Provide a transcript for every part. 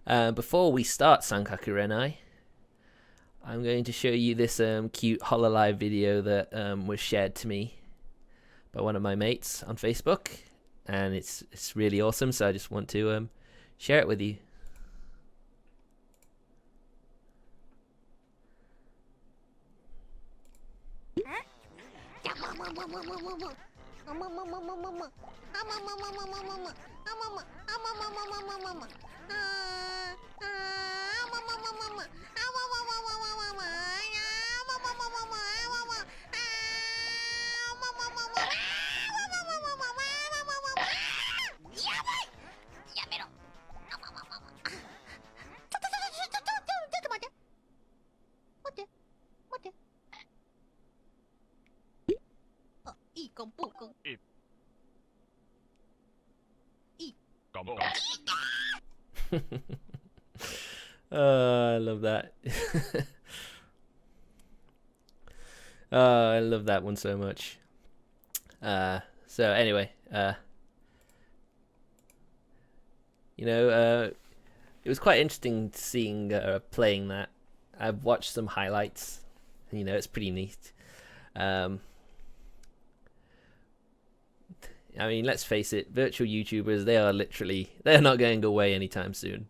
Before we start Sankaku Renai, I'm going to show you this cute HoloLive video that was shared to me by one of my mates on Facebook, and it's really awesome, so I just want to share it with you. I love that. I love that one so much. So anyway, it was quite interesting seeing playing that. I've watched some highlights. It's pretty neat. I mean, let's face it, virtual YouTubers, they're not going away anytime soon.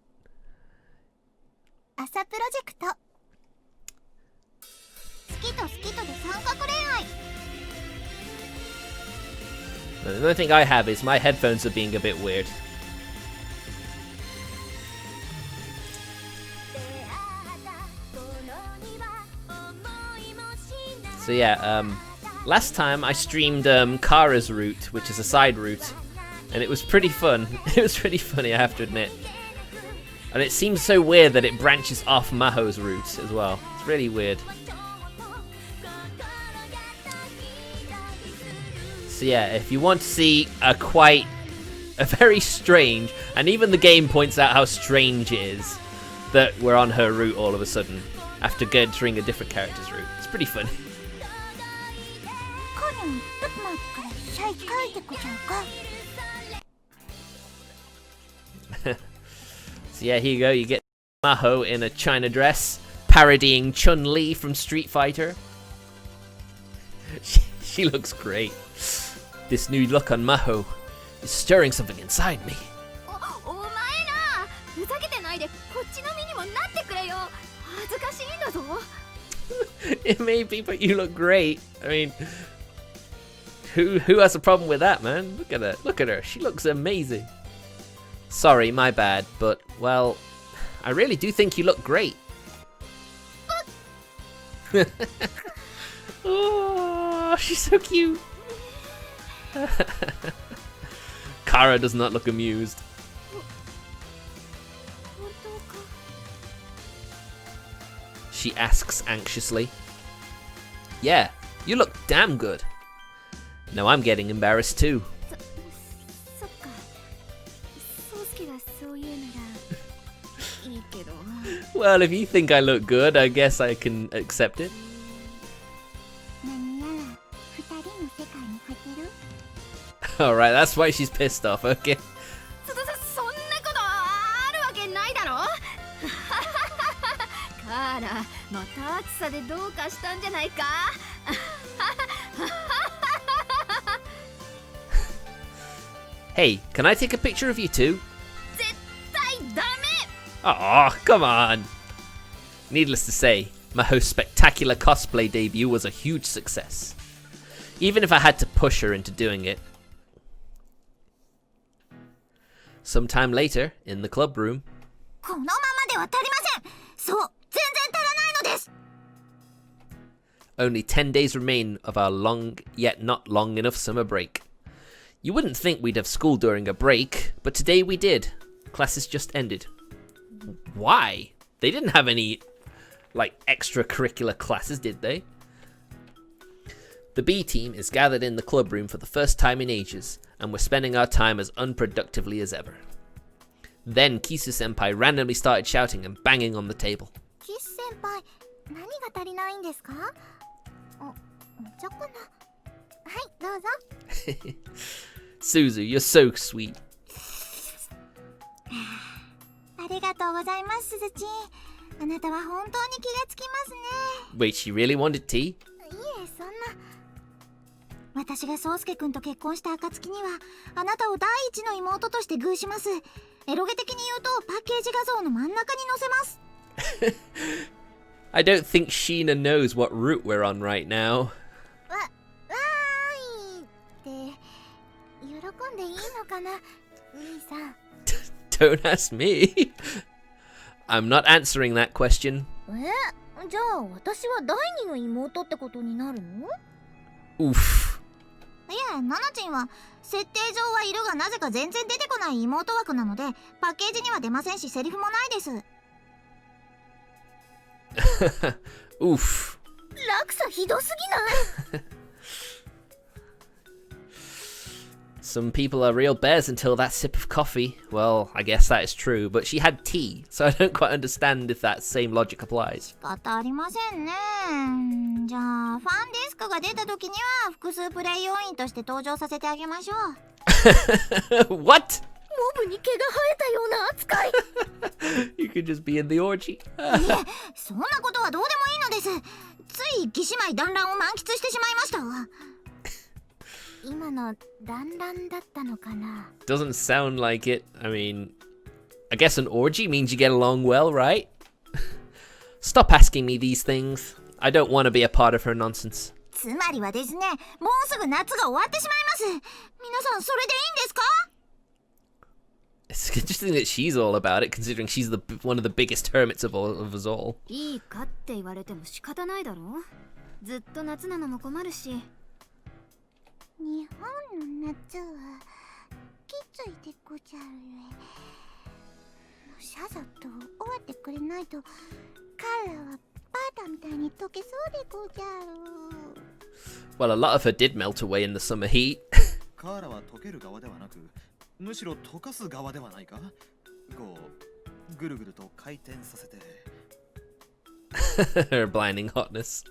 The only thing I have is my headphones are being a bit weird. So yeah, last time I streamed Kara's route, which is a side route, and it was pretty fun. It was pretty funny, I have to admit. And it seems so weird that it branches off Maho's route as well. It's really weird. So yeah, if you want to see a very strange, and even the game points out how strange it is that we're on her route all of a sudden after entering a different character's route. It's pretty funny. So yeah, here you go. You get Maho in a China dress, parodying Chun-Li from Street Fighter. She looks great. This new look on Maho is stirring something inside me. It may be, but you look great. I mean, who has a problem with that, man? Look at her. Look at her. She looks amazing. Sorry, my bad, but, well, I really do think you look great. Oh, she's so cute. Kara does not look amused. She asks anxiously. Yeah, you look damn good. Now I'm getting embarrassed too. Well, if you think I look good, I guess I can accept it. Alright, that's why she's pissed off, okay. Hey, can I take a picture of you too? Aw, come on. Needless to say, Maho's spectacular cosplay debut was a huge success. Even if I had to push her into doing it. Sometime later, in the club room. Only 10 days remain of our long, yet not long enough summer break. You wouldn't think we'd have school during a break, but today we did. Classes just ended. Why? They didn't have any, extracurricular classes, did they? The B team is gathered in the club room for the first time in ages, and we're spending our time as unproductively as ever. Then Kisu-senpai randomly started shouting and banging on the table. Kisu-senpai, Suzu, you're so sweet. ありがとうございます、すずちん。あなたは本当に気がつきますね。 Wait, she really wanted tea? いえ、そんな。私が宗介くんと結婚した暁にはあなたを第一の妹として偶します。エロゲ的に言うとパッケージ画像の真ん中に載せます。I don't think Sheena knows what route we're on right now. わーいって喜んでいいのかな、兄さん。Don't ask me. I'm not answering that question. じゃあ私は第二の妹ってことになるの？ Oof. いや、ナナチンは設定上は色がなぜか全然出てこない妹枠なのでパッケージには出ませんしセリフもないです。Oof. 落差ひどすぎない？ Some people are real bears until that sip of coffee. Well, I guess that is true, but she had tea, so I don't quite understand if that same logic applies. 仕方ありませんね。じゃあファンディスクが出た時には複数プレイ要員として登場させてあげましょう。What? モブに毛が生えたような扱い。You could just be in the orgy. いえ、そんなことはどうでもいいのです。つい義姉妹団らんを満喫してしまいました。今の団らんだったのかな？ Doesn't sound like it. I mean, I guess an orgy means you get along well, right? Stop asking me these things. I don't want to be a part of her nonsense. つまりはですね、もうすぐ夏が終わってしまいます。皆さんそれでいいんですか？ It's interesting that she's all about it, considering she's one of the biggest hermits of us all. いいかって言われても仕方ないだろ。ずっと夏なのも困るし。日本の夏はきついでごじゃる。さっさと終わってくれないと彼らはバターみたいに溶けそうでごじゃる。 Well, a lot of her did melt away in the summer heat. カーラは溶ける側ではなく、むしろ溶かす側ではないか？こうぐるぐると回転させて。Her blinding hotness.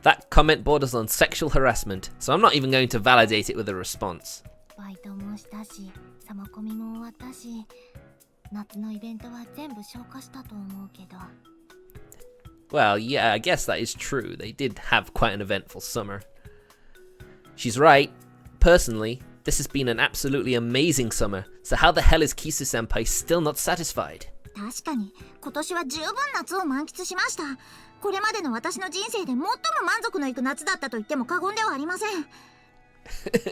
That comment borders on sexual harassment, so I'm not even going to validate it with a response. バイトもしたし、サマコミも終わったし、夏のイベントは全部消化したと思うけど。 Well, yeah, I guess that is true. They did have quite an eventful summer. She's right. Personally, this has been an absolutely amazing summer, so how the hell is Kisu-senpai still not satisfied? 確かに今年は十分夏を満喫しました。これまでの私の人生で最も満足のいく夏だったと言っても過言ではありません。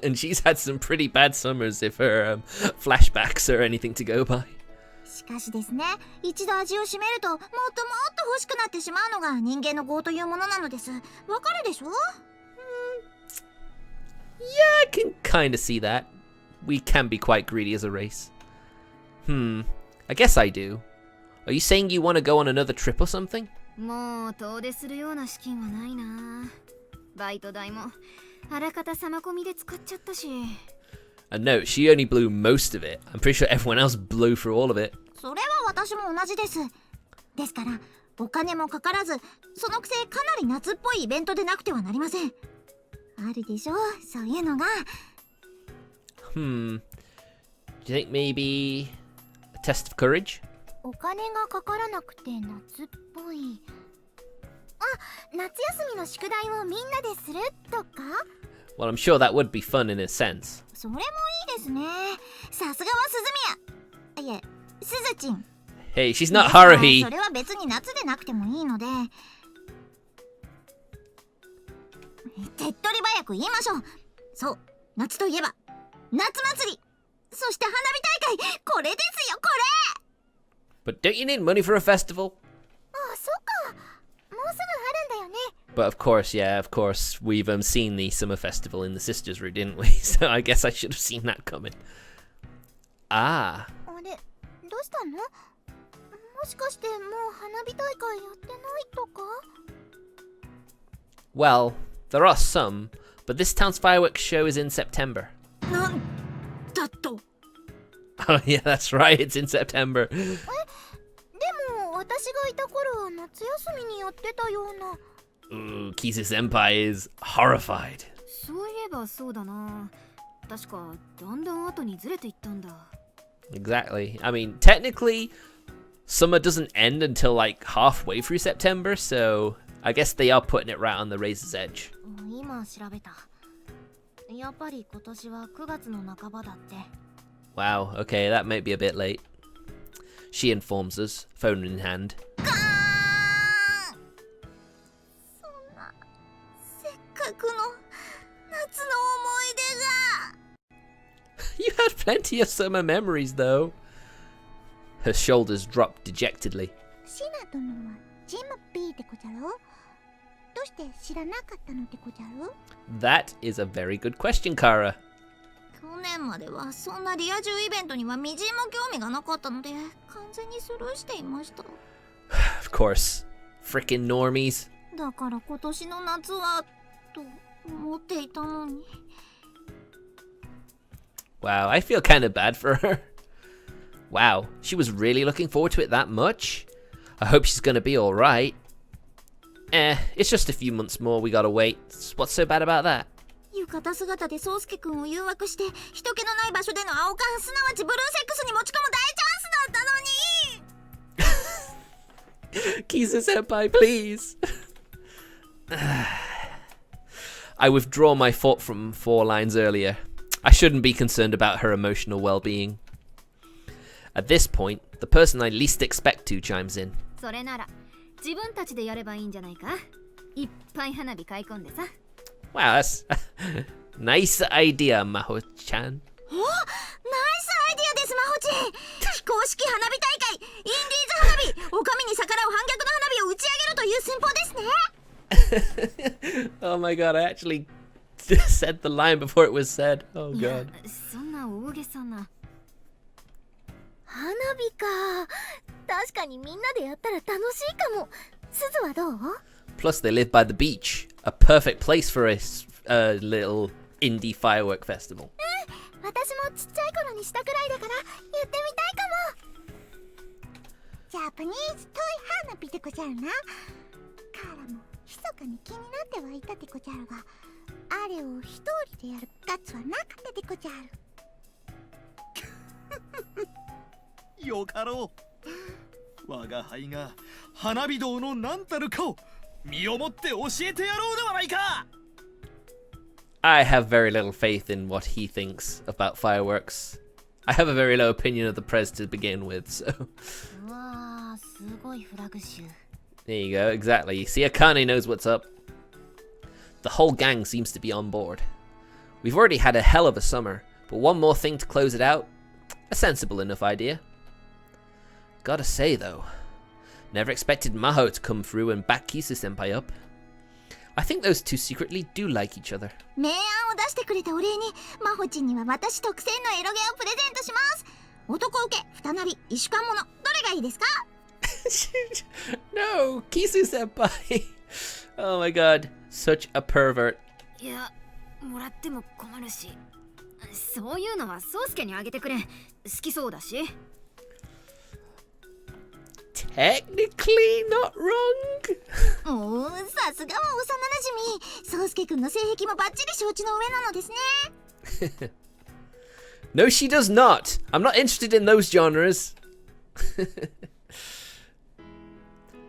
And she's had some pretty bad summers if her flashbacks are anything to go by. しかしですね、一度味を占めるともっともっと欲しくなってしまうのが人間の業というものなのです。わかるでしょ？ Yeah, I can kinda see that. We can be quite greedy as a race. I guess I do. Are you saying you want to go on another trip or something? もう遠出するような資金はないな。バイト代もあらかたサマコミで使っちゃったし。And no, she only blew most of it. I'm pretty sure everyone else blew through all of it. それは私も同じです。ですからお金もかからず、そのくせかなり夏っぽいイベントでなくてはなりません。あるでしょう、そういうのが。Do you think maybe a test of courage? お金がかからなくて夏っぽい。あ、夏休みの宿題をみんなでするとか？ Well, I'm sure that would be fun in a sense. それもいいですね。さすがは鈴宮。いえ、すずちん。Hey, she's not Haruhi. それは別に夏でなくてもいいので、手っ取り早く言いましょう。そう、夏といえば夏祭り、そして花火大会、これですよ、これ。 But don't you need money for a festival? あ、そっか。もうすぐあるんだよね。 But of course, yeah, of course, we've seen the summer festival in the Sisters route, didn't we? So I guess I should have seen that coming. Ah. あれ、どうしたの？もしかしてもう花火大会やってないとか？ Well, there are some, but this town's fireworks show is in September. なんだと？ Oh yeah, that's right, it's in September. でも私がいた頃は夏休みにやってたような。Ooh, Kisu-senpai is horrified. そういえばそうだな。確かだんだん後にずれていったんだ。 Exactly. I mean, technically, summer doesn't end until like halfway through September, so I guess they are putting it right on the razor's edge. 今調べた。やっぱり今年は9月の半ばだって。 Wow, okay, that might be a bit late. She informs us, phone in hand. そんな、せっかくの夏の思い出が。 You had plenty of summer memories, though. Her shoulders dropped dejectedly. シナ殿はジムピーって子じゃろ？どうして知らなかったのって子じゃろ？ That is a very good question, Kara. 去年まではそんなリア充イベントにはみじんも興味がなかったので完全にスルーしていました。 Of course. Frickin' normies. だから今年の夏はと思っていたのに。 Wow, I feel kind of bad for her. Wow, she was really looking forward to it that much? I hope she's gonna be alright. It's just a few months more we gotta wait. What's so bad about that? 浴衣姿で宗介くんを誘惑して人気のない場所での青缶すなわちブルーセックスに持ち込む大チャンスだったのに。 Kizu senpai, please. I withdraw my thought from 4 lines earlier. I shouldn't be concerned about her emotional well-being. At this point, the person I least expect to chimes in. それなら自分たちでやればいいんじゃないか。いっぱい花火買い込んでさ。 Wow, that's nice idea, Maho-chan. お、ナイスアイディアですマホチン。非公式花火大会インディーズ花火、お上に逆らう反逆の花火を打ち上げるという戦法ですね。 Oh my god, I actually said the line before it was said. Oh いや god. そんな大げさな。花火か。確かにみんなでやったら楽しいかも。すずはどう？ Plus, they live by the beach. A perfect place for a little indie firework festival. 私もちっちゃい頃にしたくらいだからやってみたいかも。ジャパニーズトイ花火ってこじゃるな。カーラも密かに気になってはいたってこじゃるが、あれを一人でやるガッツはなかったってこじゃる。よかろう。我が輩が花火道の何たるかを身をもって教えてやろうではないか。 I have very little faith in what he thinks about fireworks. I have a very low opinion of the Prez to begin with, so... うわー、すごいフラグ集。 There you go, exactly. See, Akane knows what's up. The whole gang seems to be on board. We've already had a hell of a summer, but one more thing to close it out? A sensible enough idea. Gotta say, though, never expected Maho to come through and back Kisu-senpai up. I think those two secretly do like each other. 明暗を出してくれたお礼にマホチンには私特製のエロゲをプレゼントします。男受け、二なり、異種間者、どれがいいですか？ No, Kisu-senpai. Oh my god, such a pervert. いや、もらっても困るし。そういうのは宗介にあげてくれ。好きそうだし。 Technically not wrong. おー、さすがは幼馴染。宗介くんの性癖もバッチリ承知の上なのですね。No, she does not. I'm not interested in those genres.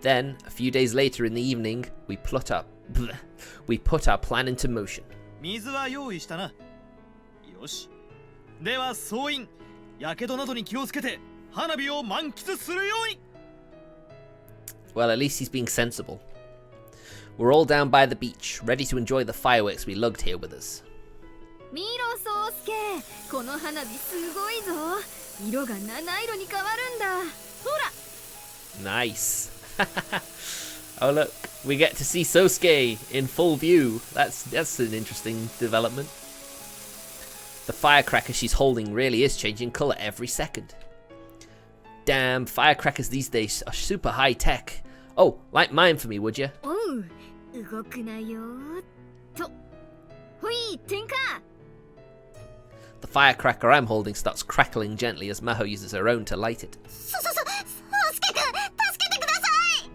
Then, a few days later in the evening, we put our plan into motion. 水は用意したな。よし。では総員、やけどなどに気をつけて花火を満喫するように。 Well, at least he's being sensible. We're all down by the beach, ready to enjoy the fireworks we lugged here with us. 見ろ宗介、この花火すごいぞ。色が七色に変わるんだ。ほら。 Nice. Oh look, we get to see Sosuke in full view. That's an interesting development. The firecracker she's holding really is changing colour every second. Damn, firecrackers these days are super high tech. Oh, light mine for me, would you? おう、動くなよーっと。ほい、点火。 The firecracker I'm holding starts crackling gently as Maho uses her own to light it. 宗介くん、助けてください。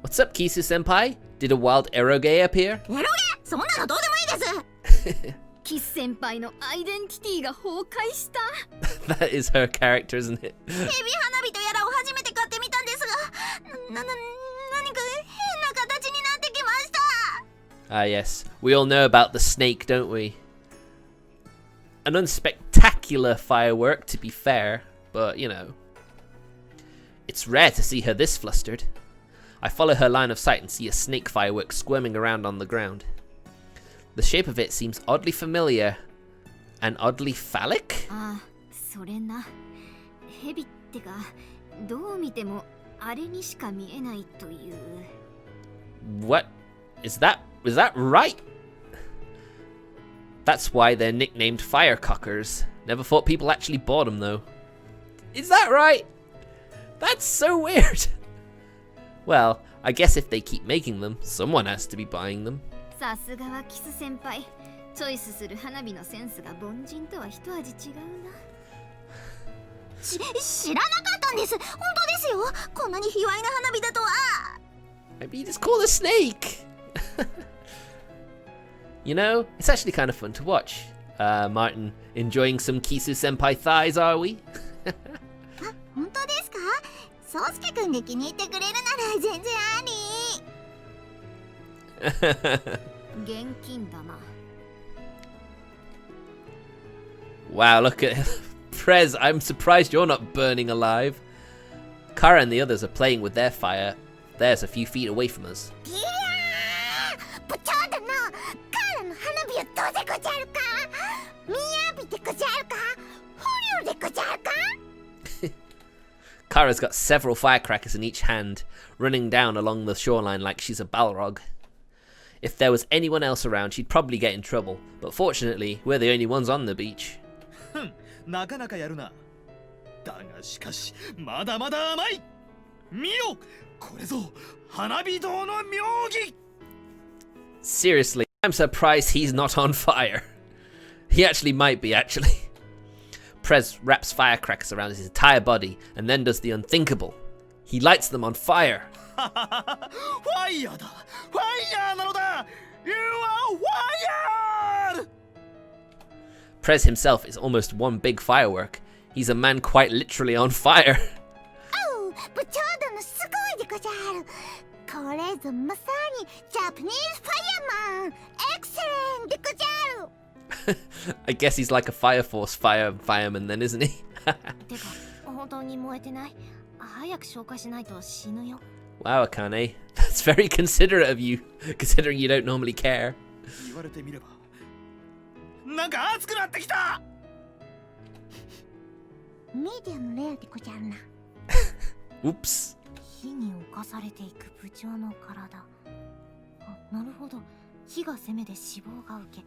What's up, Kisu-senpai? Did a wild eroge appear? エロゲ、そんなのどうでもいいです。キス先輩のアイデンティティが崩壊した。 That is her character, isn't it? ヘビ花火とや何か変な形になってきました。 Ah, yes. We all know about the snake, don't we? An unspectacular firework, to be fair, but, you know. It's rare to see her this flustered. I follow her line of sight and see a snake firework squirming around on the ground. The shape of it seems oddly familiar and oddly phallic? ああ、それな。ヘビってか、どう見てもあれにしか見えないという。What? Is that right? That's why they're nicknamed firecockers. Never thought people actually bought them though. Is that right? That's so weird. Well, I guess if they keep making them, someone has to be buying them. さすがはキス先輩。チョイスする花火のセンスが凡人とは一味違うな。知らなかったんです。本当ですよ。こんなに卑猥な花火だとは。I mean, it's called a snake. You know, it's actually kind of fun to watch. Martin, enjoying some Kisu Senpai thighs, are we? 本当ですか？宗介くんが気に入ってくれるなら全然あり。現金だな。Wow, look at Prez, I'm surprised you're not burning alive. Kara and the others are playing with their fire. Theirs a few feet away from us. いやー、部長だな。カーラの花火をどうでごじゃるか。みやびでごじゃるか。フリオでごじゃるか。Kara's got several firecrackers in each hand, running down along the shoreline like she's a Balrog. If there was anyone else around, she'd probably get in trouble, but fortunately, we're the only ones on the beach. なかなかやるな。だがしかし、まだまだ甘い。見よ、これぞ花火道の妙技。 Seriously, I'm surprised he's not on fire. He actually might be, actually. Prez wraps firecrackers around his entire body and then does the unthinkable. He lights them on fire. ファイヤーだ。ファイヤーなのだ。You are fire! Prez himself is almost one big firework. He's a man quite literally on fire. おう、部長殿すごいでごじゃる。これぞまさにジャパニーズファイヤーマン。エクセレントでごじゃる。I guess he's like a Fire Force fireman then, isn't he? てか、本当に燃えてない。早く消火しないと死ぬよ。Wow, Akane. That's very considerate of you, considering you don't normally care. 言われてみれば、なんか熱くなってきた。ミディアムレアでごじゃるな。Oops. 火に侵されていく部長の体。あ、なるほど。火が攻めで脂肪が受け。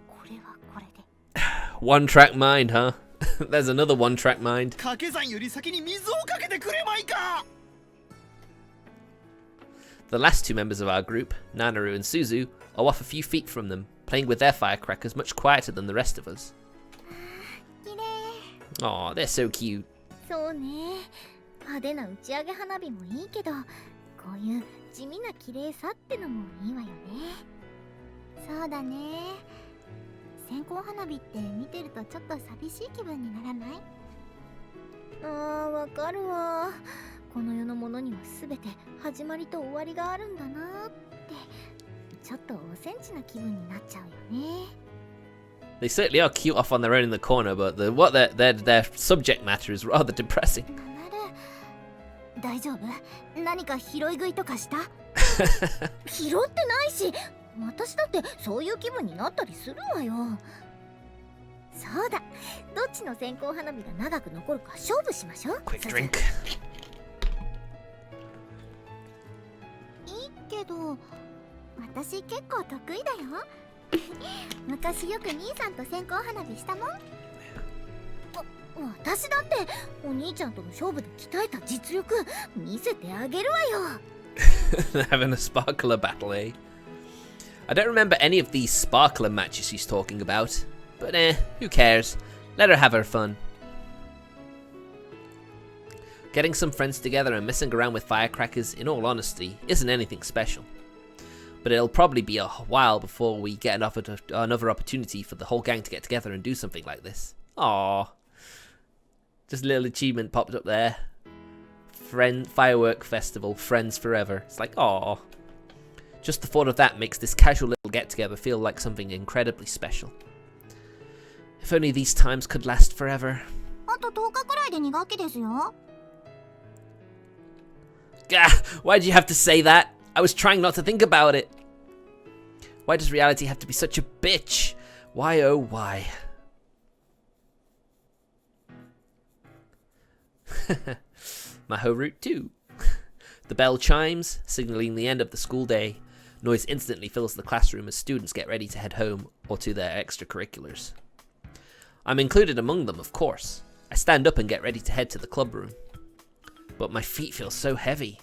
これはこれで。One track mind, huh? There's another one track mind. 掛け算より先に水をかけてくれまいか。The last two members of our group, Nanaru and Suzu, are off a few feet from them, playing with their firecrackers much quieter than the rest of us. きれい。 Aw, they're so cute. そうね。派手な打ち上げ花火もいいけど、こういう地味な綺麗さってのもいいわよね。そうだね。線香花火って見てるとちょっと寂しい気分にならない？あー、わかるわ。この世のものにはすべて始まりと終わりがあるんだなってちょっとおセンチな気分になっちゃうよね。 They certainly are cute off on their own in the corner, but their subject matter is rather depressing. なる。大丈夫？何か拾い食いとかした？拾ってないし、私だってそういう気分になったりするわよ。そうだ、どっちの線香花火が長く残るか勝負しましょう。 Quick drink. いいけど、私結構得意だよ。昔よく兄さんと線香花火したもん。私だってお兄ちゃんとの勝負で鍛えた実力見せてあげるわよ。Having a sparkler battle, eh? I don't remember any of these sparkler matches she's talking about, but who cares? Let her have her fun. Getting some friends together and messing around with firecrackers, in all honesty, isn't anything special. But it'll probably be a while before we get another opportunity for the whole gang to get together and do something like this. Aww. Just a little achievement popped up there. firework festival, friends forever. It's like, aww. Just the thought of that makes this casual little get-together feel like something incredibly special. If only these times could last forever. あと10日くらいで2学期ですよ。 Gah! Why'd you have to say that? I was trying not to think about it. Why does reality have to be such a bitch? Why oh why? Maho Route 2. The bell chimes, signaling the end of the school day. Noise instantly fills the classroom as students get ready to head home or to their extracurriculars. I'm included among them, of course. I stand up and get ready to head to the club room. But my feet feel so heavy.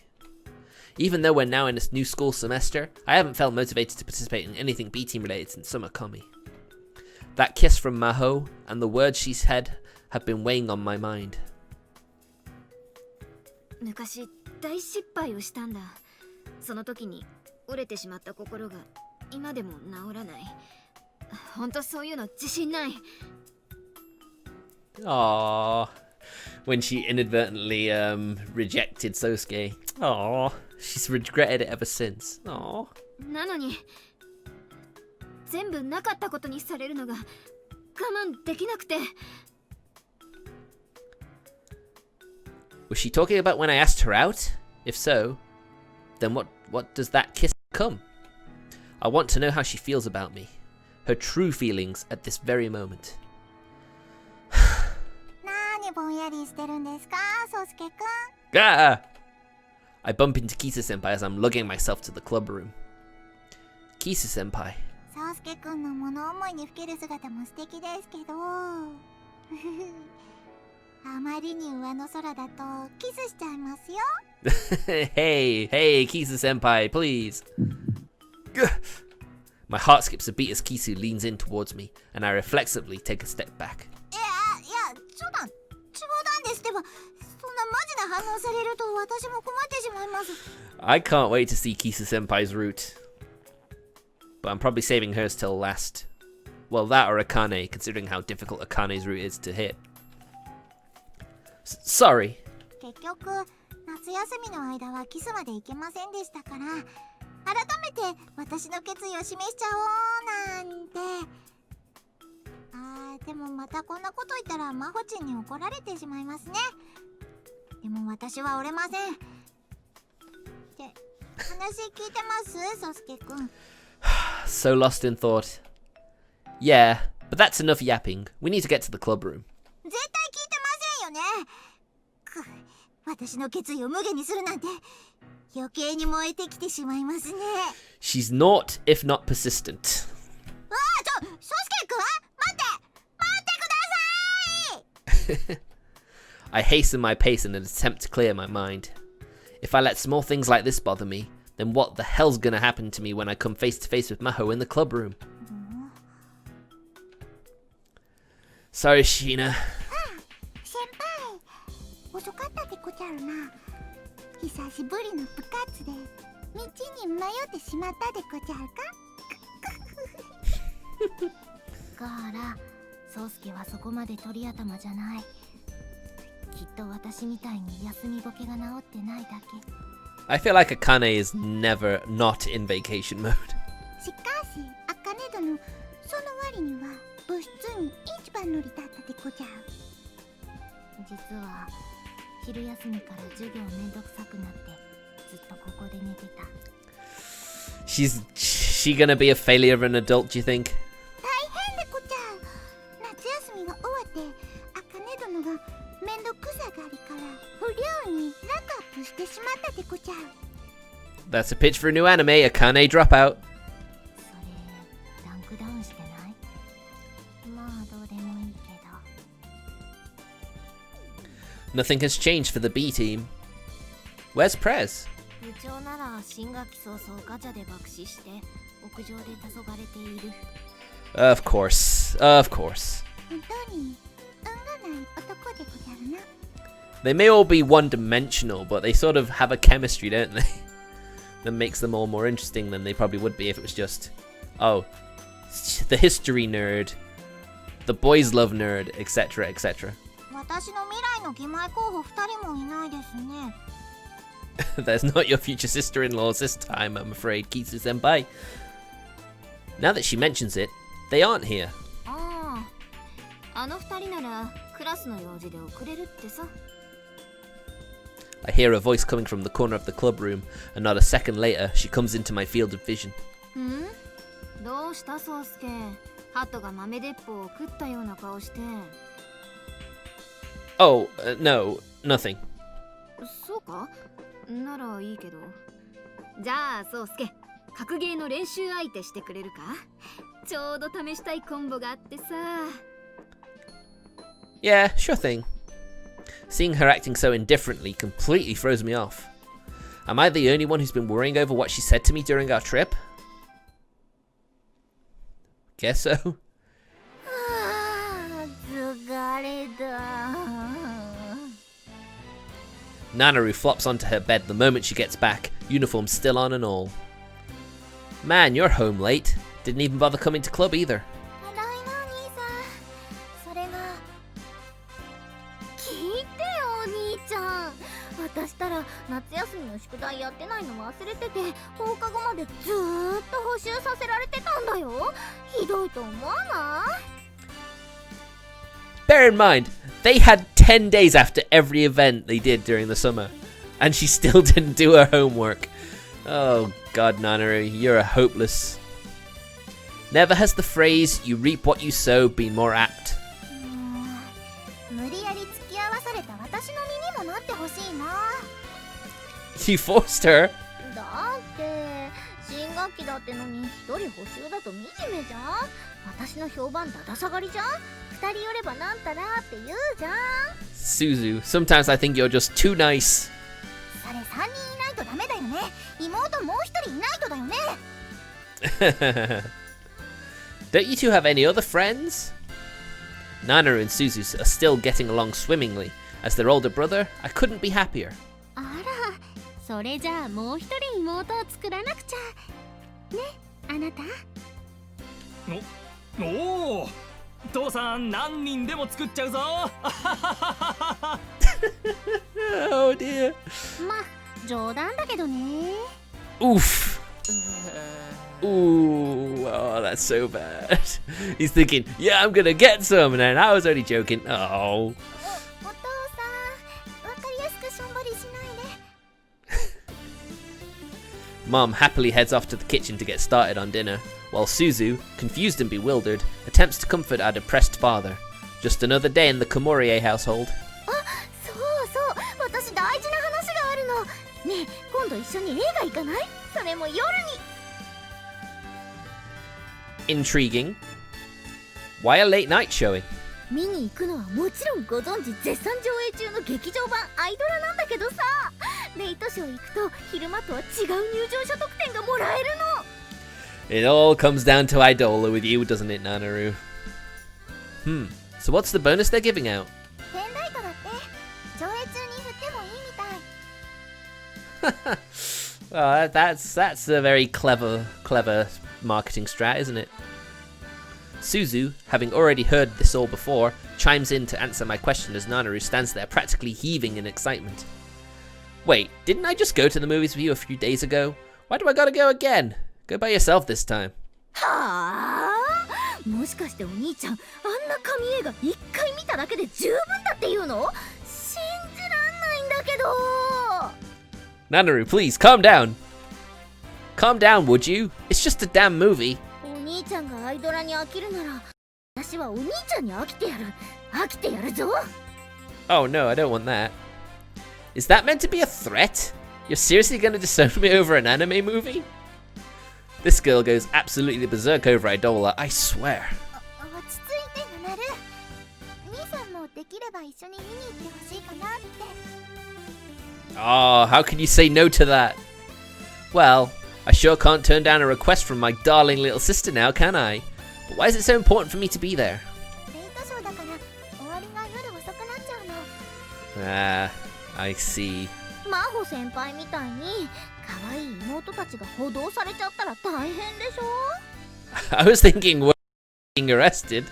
Even though we're now in this new school semester, I haven't felt motivated to participate in anything B-team related since summer kami. That kiss from Maho and the words she said have been weighing on my mind. 昔大失敗をしたんだ。その時に折れてしまった心が今でも治らない。本当そういうの自信ない。 Aww. When she inadvertently rejected Sosuke. Aww. She's regretted it ever since. Aww. なのに全部なかったことにされるのが我慢できなくて。 Was she talking about when I asked her out? If so, then what does that kiss become? I want to know how she feels about me. Her true feelings at this very moment. 何ぼんやりしてるんですか、宗介くん。 Gah! I bump into Kisa-senpai as I'm lugging myself to the club room. Kisa-senpai. 宗介くんの物思いにふける姿も素敵ですけどあまりに上の空だとキスしちゃいますよ。hey, Kisa-senpai, please. Gah! My heart skips a beat as Kisu leans in towards me, and I reflexively take a step back. いや、冗談ですってば。そんなマジな反応されると私も困ってしまいます。 I can't wait to see Kisa-senpai's route. But I'm probably saving hers till last. Well, that or Akane, considering how difficult Akane's route is to hit. Sorry. 結局夏休みの間はキスまで行けませんでしたから、改めて私の決意を示しちゃおうなんて。でもまたこんなこと言ったらマホチンに怒られてしまいますね。でも私は折れません。って話聞いてます、ソスケくん。 So lost in thought. Yeah, but that's enough yapping. We need to get to the club room. 絶対聞いてませんよね。私の決意を無限にするなんて余計に燃えてきてしまいますね。 She's naught if not persistent. ソスケくん、待ってください。 I hasten my pace in an attempt to clear my mind. If I let small things like this bother me, then what the hell's gonna happen to me when I come face to face with Maho in the club room? Sorry, Sheena. 先輩、遅かったでござるな。久しぶりの部活で道に迷ってしまったでござるか。ガーラ、宗介はそこまで鳥頭じゃない。きっと私みたいに休みボケが治ってないだけ。 I feel like Akane is never not in vacation mode. しかし、茜殿、その割には部室に一番乗りだったでござる。実は昼休みから授業めんどくさくなってずっとここで寝てた。 She gonna be a failure of an adult, do you think? 大変でござる。夏休みが終わって茜殿がめんどくさがりから不良にランクアップしてしまったでござる。 That's a pitch for a new anime, Akane dropout. それランクダウンしてない？まあどうでもいいけど。 Nothing has changed for the B team. Where's Prez? 部長なら新学期早々ガチャで爆死して屋上で黄昏れている。 Of course. Of course. 本当に運がない男でござるな。 They may all be one-dimensional, but they sort of have a chemistry, don't they? That makes them all more interesting than they probably would be if it was just, oh, the history nerd, the boys love nerd, etc., etc. 私の未来の義妹候補2人もいないですね。 There's not your future sister-in-laws this time, I'm afraid, Kisu-senpai. Now that she mentions it, they aren't here. ああ、あの2人ならクラスの用事で遅れるってさ。I hear a voice coming from the corner of the club room, and not a second later, she comes into my field of vision. ん？どうした宗介？ハトが豆鉄砲を食ったような顔して。Oh, no, nothing. そうか？ならいいけど。じゃあ宗介、格ゲーの練習相手してくれるか？ちょうど試したいコンボがあってさ。Yeah, sure thing. Seeing her acting so indifferently completely throws me off. Am I the only one who's been worrying over what she said to me during our trip? Guess so. 疲れた。 Nanaru flops onto her bed the moment she gets back, uniform still on and all. Man, you're home late. Didn't even bother coming to club either. ただいま兄さん。それが聞いてよお兄ちゃん。私たら夏休みの宿題やってないの忘れてて、放課後までずーっと補習させられてたんだよ。ひどいと思わない？ Bear in mind, they had 10 days after every event they did during the summer, and she still didn't do her homework. Oh god, Nanaru, you're a hopeless. Never has the phrase, you reap what you sow, been more apt. 無理やり付き合わされた私の身にもなってほしいな。 You forced her. だって新学期だってのに一人補習だと惨めじゃん。私の評判だだ下がりじゃん。二人寄ればなんたらって言うじゃん。 Suzu, sometimes I think you're just too nice. それ3人いないとダメだよね。妹もう一人いないとだよね。 Don't you two have any other friends? Nanaru and Suzu are still getting along swimmingly. As their older brother, I couldn't be happier. あら、それじゃあもう一人妹を作らなくちゃ。ね、あなた。おお、父さん何人でも作っちゃうぞ。Oh dear. まあ冗談だけどね。 Oof. Ooh, oh, that's so bad. He's thinking, yeah, I'm gonna get some, and then I was only joking. Oh. お父さん、わかりやすくしょんぼりしないで。 Mom happily heads off to the kitchen to get started on dinner, while Suzu, confused and bewildered, attempts to comfort our depressed father. Just another day in the Komorie household. あ、そうそう、私大事な話があるの。ねえ、今度一緒に映画行かない？それも夜に。 Intriguing. Why a late night showing? 見に行くのはもちろんご存知絶賛上映中の劇場版アイドラなんだけどさ、レイトショー行くと昼間とは違う入場者特典がもらえるの。 It all comes down to Idola with you, doesn't it, Nanaru? So what's the bonus they're giving out? ペンライトだって。上映中に振ってもいいみたい。Well, that's a very clever marketing strat, isn't it? Suzu, having already heard this all before, chimes in to answer my question as Nanaru stands there practically heaving in excitement. Wait, didn't I just go to the movies with you a few days ago? Why do I gotta go again? Go by yourself this time. はあ、もしかしてお兄ちゃん、あんな神映画一回見ただけで十分だっていうの？信じらんないんだけど。 Nanaru, please, calm down. Calm down, would you? It's just a damn movie. お兄ちゃんがアイドラに飽きるなら、私はお兄ちゃんに飽きてやる。飽きてやるぞ。 Oh no, I don't want that. Is that meant to be a threat? You're seriously gonna disown me over an anime movie? This girl goes absolutely berserk over Idola, I swear. 落ち着いてななる。兄さんもできれば一緒に見に行ってほしいかなって。 Oh, how can you say no to that? Well, I sure can't turn down a request from my darling little sister now, can I? But why is it so important for me to be there? レイトショーだから終わりが夜遅くなっちゃうの。 Ah, I see. マホ先輩みたいに可愛い妹たちが補導されちゃったら大変でしょ。 I was thinking we're being arrested.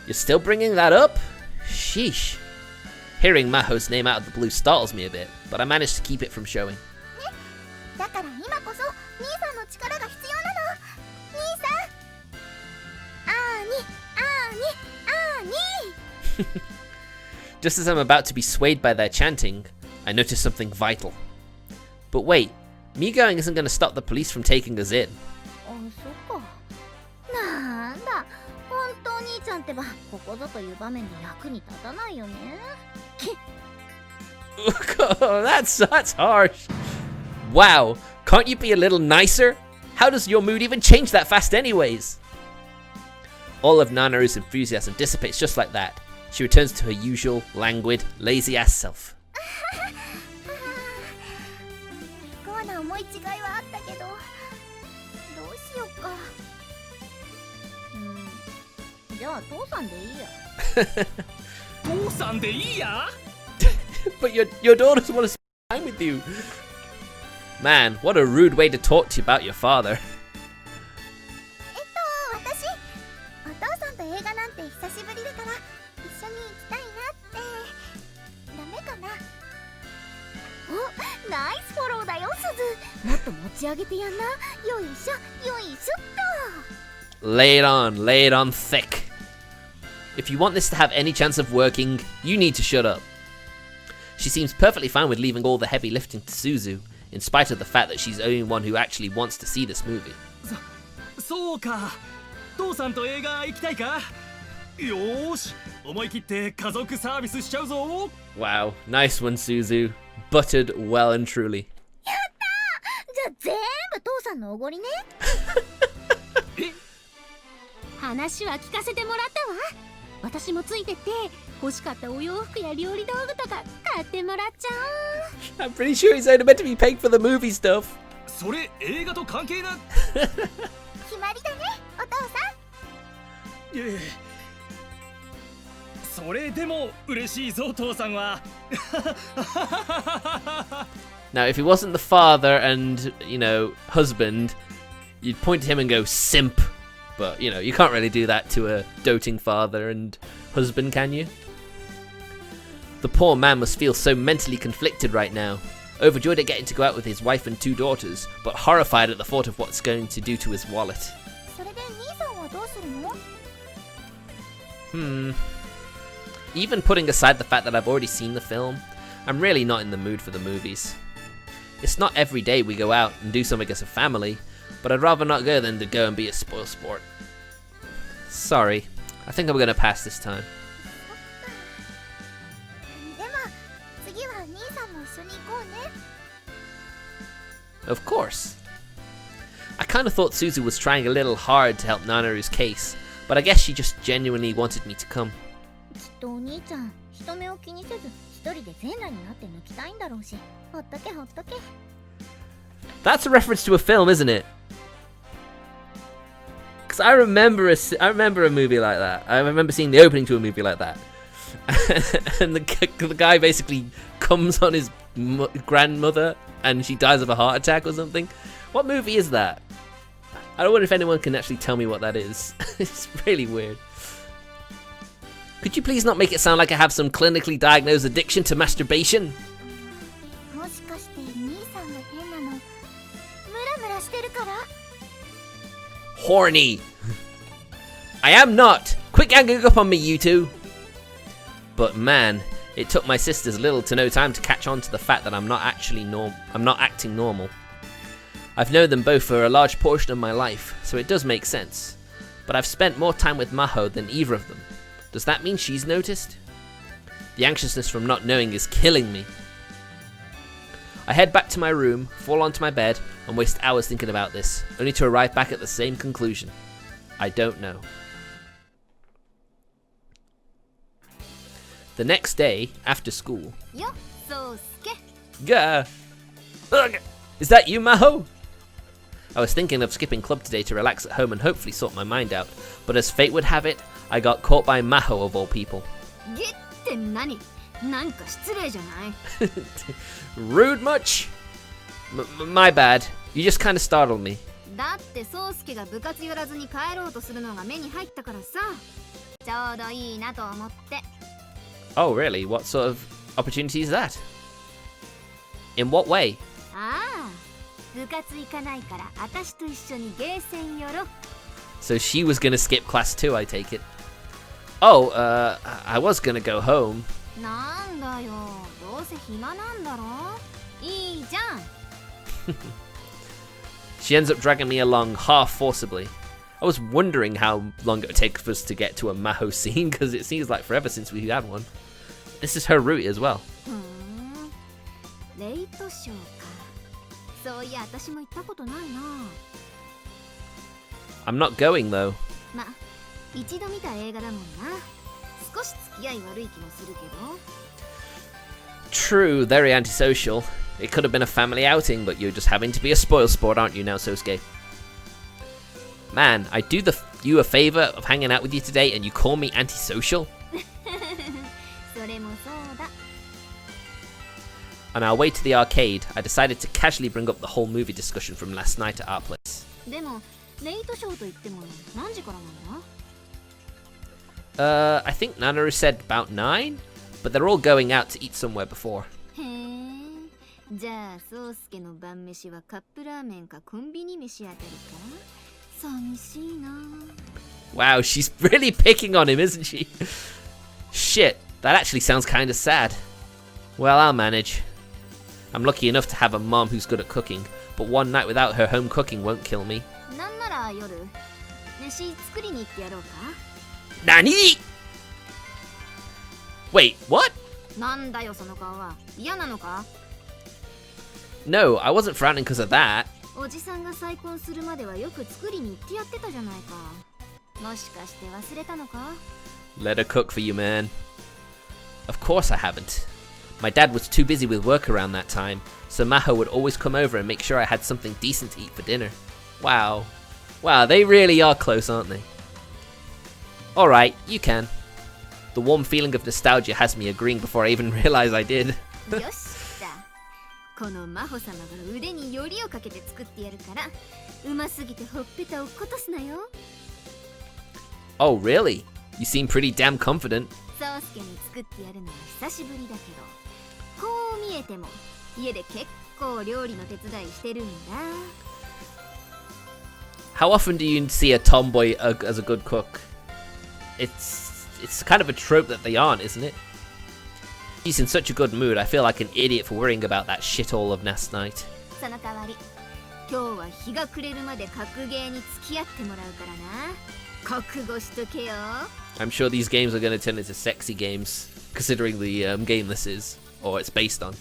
You're still bringing that up? Sheesh. Hearing Maho's name out of the blue startles me a bit, but I managed to keep it from showing. だから今こそ兄さんの力が必要なの。兄さん。Just as I'm about to be swayed by their chanting, I notice something vital. But wait, me going isn't going to stop the police from taking us in. あ、そっか。なんだ、本当兄ちゃんってばここぞという場面で役に立たないよね。that's harsh. Wow, can't you be a little nicer? How does your mood even change that fast anyways? All of Nanaru's enthusiasm dissipates just like that. She returns to her usual, languid, lazy-ass self. 結構な思い違いはあったけど、どうしよっか。じゃあ父さんでいいや。父さんでいいや But your daughters want to spend time with you. Man, what a rude way to talk to you about your father. 私、お父さんと映画なんて久しぶりだから一緒に行きたいなって。ダメかな。お、ナイスフォローだよ、すず。もっと持ち上げてやんな。よいしょ、よいしょっと。 Lay it on thick. If you want this to have any chance of working, you need to shut up. She seems perfectly fine with leaving all the heavy lifting to Suzu, in spite of the fact that she's the only one who actually wants to see this movie. そうか父さんと映画行きたいかよーし思い切って家族サービスしちゃうぞ Wow, nice one, Suzu. Buttered well and truly. やったー。じゃあ全部父さんのおごりね。話は聞かせてもらったわ。私もついてって欲しかったお洋服や料理道具とか買ってもらっちゃおう。 I'm pretty sure he's only meant to be paying for the movie stuff. それ映画と関係な決まりだね、お父さん。いえそれでも嬉しいぞ父さんは Now, if he wasn't the father and, you know, husband, you'd point to him and go, simp. But, you know, you can't really do that to a doting father and husband, can you? The poor man must feel so mentally conflicted right now, overjoyed at getting to go out with his wife and 2 daughters, but horrified at the thought of what's going to do to his wallet. それで兄さんはどうするの？ Even putting aside the fact that I've already seen the film, I'm really not in the mood for the movies. It's not every day we go out and do something as a family, but I'd rather not go than to go and be a spoil sport. Sorry, I think I'm gonna pass this time. でも次は兄さんも一緒に行こうね。 Of course. I kinda thought Suzu was trying a little hard to help Nanaru's case, but I guess she just genuinely wanted me to come. きっとお兄ちゃん人目を気にせず一人で全裸になって抜きたいんだろうし、ほっとけほっとけ。 That's a reference to a film, isn't it? Because I remember a movie like that. I remember seeing the opening to a movie like that. And the guy basically comes on his grandmother and she dies of a heart attack or something. What movie is that? I wonder if anyone can actually tell me what that is. It's really weird. Could you please not make it sound like I have some clinically diagnosed addiction to masturbation? もしかして兄さんが変なのムラムラしてるから？ Horny. I am not. Quit ganging up on me, you two. But man, it took my sisters little to no time to catch on to the fact that I'm not acting normal. I've known them both for a large portion of my life, so it does make sense. But I've spent more time with Maho than either of them. Does that mean she's noticed? The anxiousness from not knowing is killing me. I head back to my room, fall onto my bed, and waste hours thinking about this, only to arrive back at the same conclusion. I don't know. The next day, after school... Yo, so ske. Gah! Ugh! Is that you, Maho? I was thinking of skipping club today to relax at home and hopefully sort my mind out, but as fate would have it, I got caught by Maho of all people. Get って何？なんか失礼じゃない？ Rude much? My bad. You just kind of startled me. だって宗介が部活寄らずに帰ろうとするのが目に入ったからさ。ちょうどいいなと思って。Oh, really? What sort of opportunity is that? In what way? ああ、部活行かないから私と一緒にゲーセン寄ろ。So she was gonna skip class too, I take it. Oh, I was gonna go home. なんだよ、どうせ暇なんだろ。いいじゃん。She ends up dragging me along half forcibly. I was wondering how long it would take for us to get to a Maho scene, because it seems like forever since we had one. This is her route as well. レイトショーか。そういや、私も行ったことないな。I'm not going though. ま、一度見た映画だもんな。少し付き合い悪い気もするけど。True, very antisocial. It could have been a family outing, but you're just having to be a spoil sport, aren't you now, Sosuke? Man, I do you a favor of hanging out with you today and you call me antisocial? それもそうだ。On our way to the arcade, I decided to casually bring up the whole movie discussion from last night at our place. でも、レイトショーと言っても何時からなんだ？ I think Nanaru said about 9, but they're all going out to eat somewhere before. へえ。じゃあ、ソウスケの晩飯はカップラーメンかコンビニ飯あたりか？寂しいな。Wow, she's really picking on him, isn't she? Shit, that actually sounds kind of sad. Well, I'll manage. I'm lucky enough to have a mom who's good at cooking, but one night without her home cooking won't kill me. なんなら夜、飯作りに行ってやろうか？ Nani? Wait, what? なんだよその顔は。嫌なのか？ No, I wasn't frowning because of that. おじさんが再婚するまではよく作りに行ってやってたじゃないか。もしかして忘れたのか？ Let her cook for you, man. Of course I haven't. My dad was too busy with work around that time, so Maho would always come over and make sure I had something decent to eat for dinner. Wow. Wow, they really are close, aren't they? Alright, you can. The warm feeling of nostalgia has me agreeing before I even realize I did. よしだ。このマホ様が腕によりをかけて作ってやるから、うますぎてほっぺたをことすなよ。Oh, really? You seem pretty damn confident. ソウスケに作ってやるのは久しぶりだけど、こう見えても家で結構料理の手伝いしてるんだ。 How often do you see a tomboy as a good cook? It's kind of a trope that they aren't, isn't it? She's in such a good mood, I feel like an idiot for worrying about that shit all of last night. その代わり、今日は日が暮れるまで格ゲーに付き合ってもらうからな。覚悟しとけよ。 I'm sure these games are going to turn into sexy games, considering the game this is, or it's based on.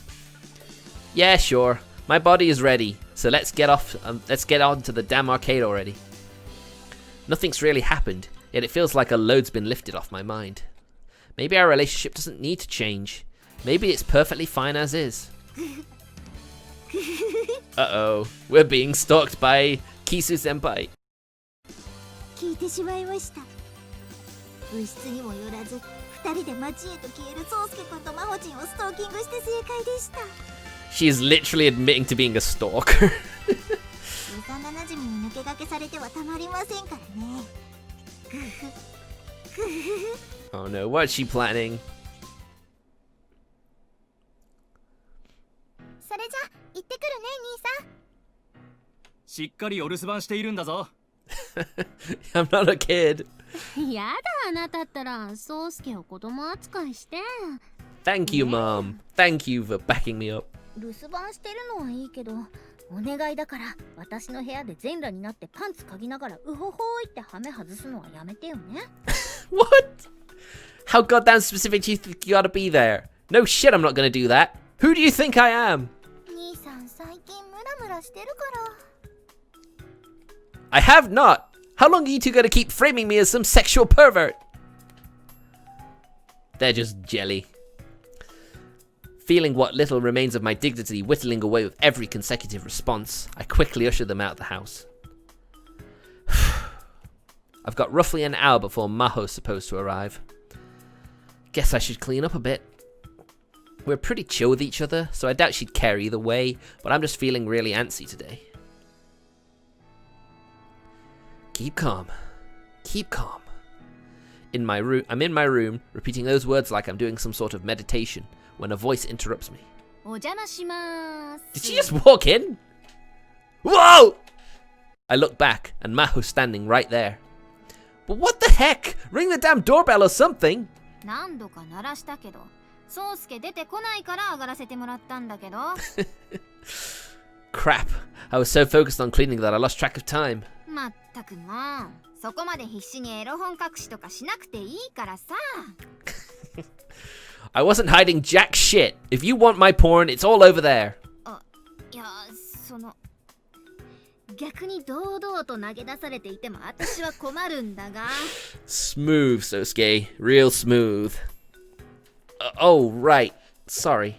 Yeah, sure. My body is ready, so let's get on to the damn arcade already. Nothing's really happened, yet it feels like a load's been lifted off my mind. Maybe our relationship doesn't need to change. Maybe it's perfectly fine as is. Uh-oh, we're being stalked by Kisu senpai. 聞いてしまいました。部室にも寄らず2人で街へと消える宗介くんと真帆ちんをストーキングして正解でした。 She is literally admitting to being a stalker. 幼なじみに抜け駆けされてはたまりませんからね。Oh no, what's she planning? それじゃ行ってくるね兄さん。しっかりお留守番しているんだぞ。I'm not a kid. やだあなたったら宗介を子供扱いして。 Thank you, Mom. Thank you for backing me up. 留守番してるのはいいけど、お願いだから私の部屋で全裸になってパンツ嗅ぎながらうほほーいってハメ外すのはやめてよね。What? How goddamn specific do you think you gotta be there? No shit, I'm not gonna do that. Who do you think I am? 兄さん最近ムラムラしてるから。 I have not. How long are you two gonna keep framing me as some sexual pervert? They're just jelly. Feeling what little remains of my dignity whittling away with every consecutive response, I quickly ushered them out of the house. I've got roughly an hour before Maho's supposed to arrive. Guess I should clean up a bit. We're pretty chill with each other, so I doubt she'd care either way, but I'm just feeling really antsy today. Keep calm. Keep calm. in my room, repeating those words like I'm doing some sort of meditation, when a voice interrupts me. お邪魔します Did she just walk in? Whoa! I look back, and Maho's standing right there. But what the heck? Ring the damn doorbell or something! 何度か鳴らしたけど、宗介出てこないから上がらせてもらったんだけど。Crap. I was so focused on cleaning that I lost track of time. まったくもう、そこまで必死にエロ本隠しとかしなくていいからさ。I wasn't hiding jack shit. If you want my porn, it's all over there. いや、逆に堂々と投げ出されていても私は困るんだが。Smooth, Sosuke. Real smooth. Oh, right. Sorry.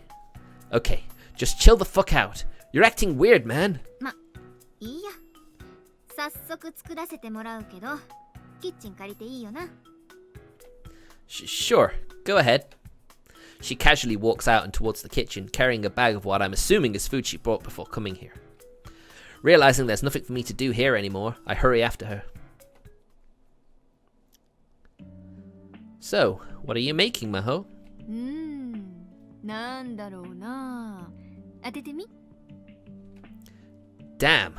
Okay, just chill the fuck out. You're acting weird, man. いいや。早速作らせてもらうけど、キッチン借りていいよな。Sure, go ahead. She casually walks out and towards the kitchen, carrying a bag of what I'm assuming is food she brought before coming here. Realizing there's nothing for me to do here anymore, I hurry after her. So, what are you making, Maho? なんだろうな。当ててみ。Damn,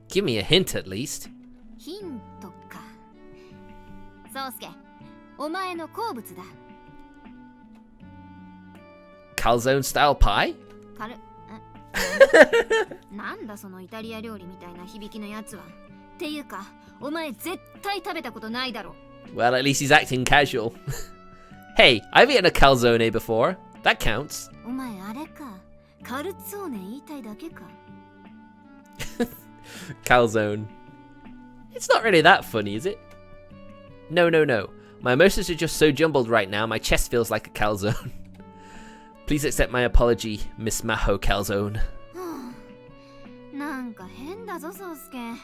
give me a hint at least. ヒントか。宗介、お前の好物だ。Calzone style pie? なんだそのイタリア料理みたいな響きのやつは。っていうか、お前絶対食べたことないだろ。Well, at least he's acting casual. Hey, I've eaten a calzone before. That counts. お前あれか。カルツォーネ言いたいだけか。Calzone. It's not really that funny, is it? No. My emotions are just so jumbled right now, my chest feels like a calzone. Please accept my apology, Miss Maho Calzone. なんか変だぞ、宗介。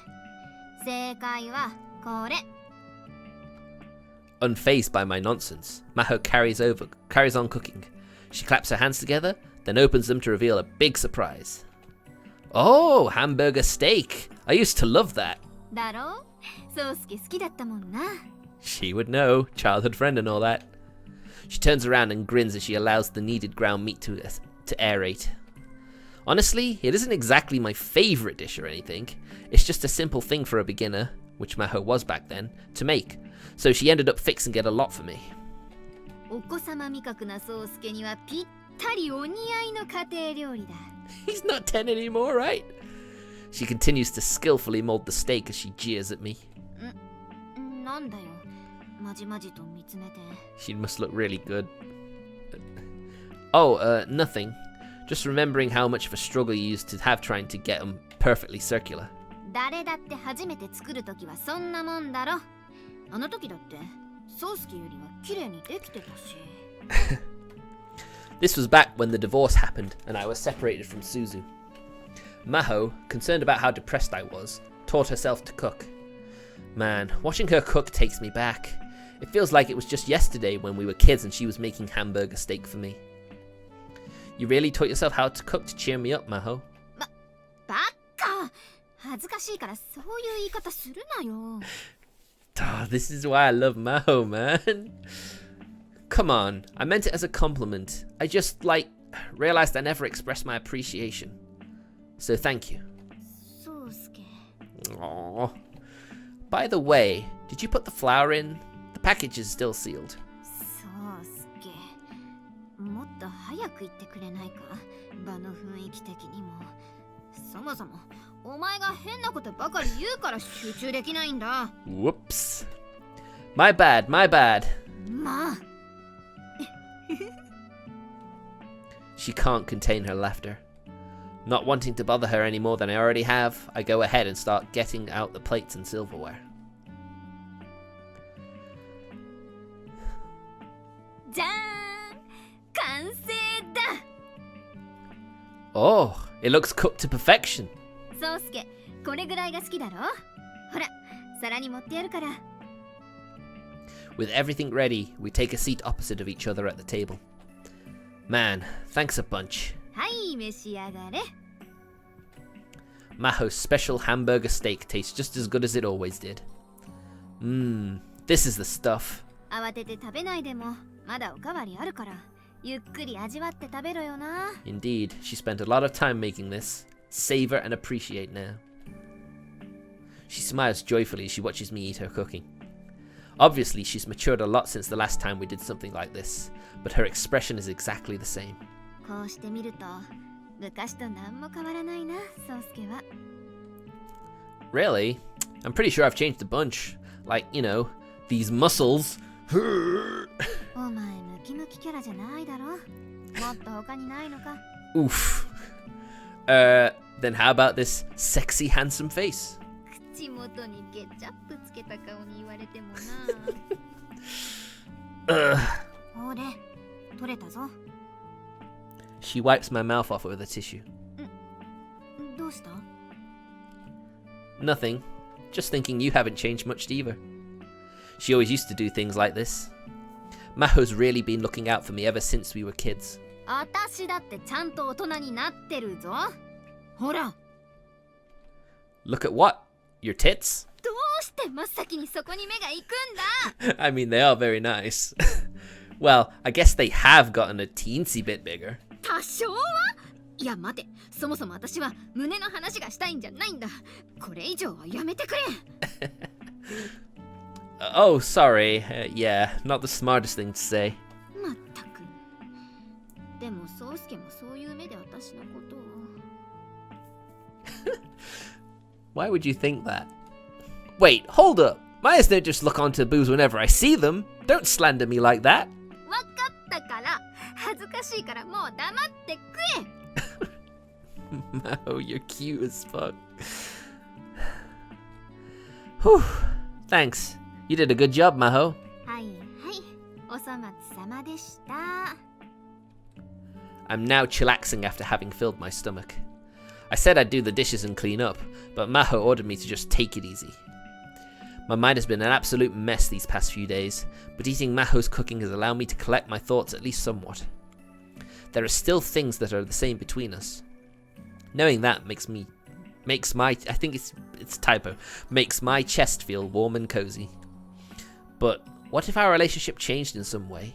正解はこれ。Unfazed by my nonsense, Maho carries on cooking. She claps her hands together, then opens them to reveal a big surprise. Oh, hamburger steak. I used to love that. だろ？宗介好きだったもんな。She would know, childhood friend and all that. She turns around and grins as she allows the kneaded ground meat to aerate. Honestly, it isn't exactly my favorite dish or anything. It's just a simple thing for a beginner, which Maho was back then, to make. So she ended up fixing it a lot for me. お子様味覚な宗介にはぴったりお似合いの家庭料理だ。He's not 10 anymore, right? She continues to skillfully mold the steak as she jeers at me. なんだよ。まじまじと見つめて。She must look really good. Oh, nothing. Just remembering how much of a struggle you used to have trying to get them perfectly circular. 誰だって初めて作るときはそんなもんだろ。あの時だって宗介よりは綺麗にできてたし。This was back when the divorce happened and I was separated from Suzu. Maho, concerned about how depressed I was, taught herself to cook. Man, watching her cook takes me back. It feels like it was just yesterday when we were kids and she was making hamburger steak for me. You really taught yourself how to cook to cheer me up, Maho? バカ！恥ずかしいからそういう言い方するなよ。Oh, this is why I love Maho, man. Come on, I meant it as a compliment. I just, realized I never expressed my appreciation. So thank you. 宗介。 Aww. By the way, did you put the flour in? The package is still sealed. 宗介。もっと早く言ってくれないか？場の雰囲気的にも。そもそも、お前が変なことばかり言うから集中できないんだ。Whoops. My bad. まあ。She can't contain her laughter. Not wanting to bother her any more than I already have, I go ahead and start getting out the plates and silverware. じゃーん！完成だ！ Oh, it looks cooked to perfection. 宗介、これぐらいが好きだろ？ほら、皿に盛ってやるから。With everything ready, we take a seat opposite of each other at the table. Man, thanks a bunch. はい、召し上がれ。Maho's special hamburger steak tastes just as good as it always did. This is the stuff. 慌てて食べないでもまだおかわりあるからゆっくり味わって食べろよな。 Indeed, she spent a lot of time making this. Savor and appreciate now. She smiles joyfully as she watches me eat her cooking. Obviously, she's matured a lot since the last time we did something like this, but her expression is exactly the same. こうしてみると昔と何も変わらないな、宗介は。 Really? I'm pretty sure I've changed a bunch. Like, you know, these muscles. お前ムキムキキャラじゃないだろ。もっと他にないのか。 Oof. Then how about this sexy, handsome face? 口元にケチャップつけた顔に言われてもな。ほれ、取れたぞ。 She wipes my mouth off with a tissue. どうした？ Nothing. Just thinking you haven't changed much either. She always used to do things like this. Maho's really been looking out for me ever since we were kids. 私だってちゃんと大人になってるぞ。ほら。 Look at what? Your tits? どうして真っ先にそこに目が行くんだ。 I mean, they are very nice. Well, I guess they have gotten a teensy bit bigger. 多少は？いや待て、そもそも私は胸の話がしたいんじゃないんだ。これ以上はやめてくれ。Oh, sorry. Yeah, not the smartest thing to say. まったく。でも宗介もそういう目で私のことを。Why would you think that? Wait, hold up. My eyes don't just look onto boobs whenever I see them. Don't slander me like that. わかったから。恥ずかしいからもう黙って食え。Maho, you're cute as fuck. Whew. Thanks. You did a good job, Maho. はいはい。お粗末様でした。 I'm now chillaxing after having filled my stomach. I said I'd do the dishes and clean up, but Maho ordered me to just take it easy. My mind has been an absolute mess these past few days, but eating Maho's cooking has allowed me to collect my thoughts at least somewhat. There are still things that are the same between us. Knowing that makes my chest feel warm and cozy. But what if our relationship changed in some way?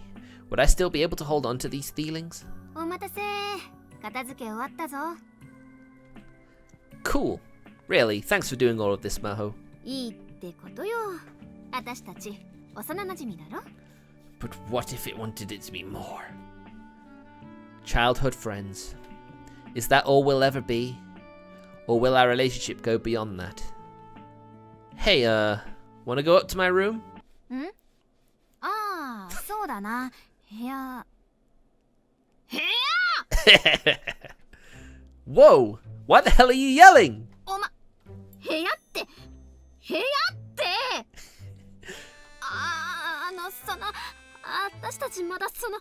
Would I still be able to hold on to these feelings? お待たせ。片付け終わったぞ。 Cool. Really, thanks for doing all of this, Maho. いいってことよ。私たち幼馴染だろ。 But what if it wanted it to be more? Childhood friends. Is that all we'll ever be? Or will our relationship go beyond that? Hey, wanna go up to my room? ん？ああ、そうだな。部屋。部屋！ Whoa! Why the hell are you yelling? 部屋って。私たちまだその。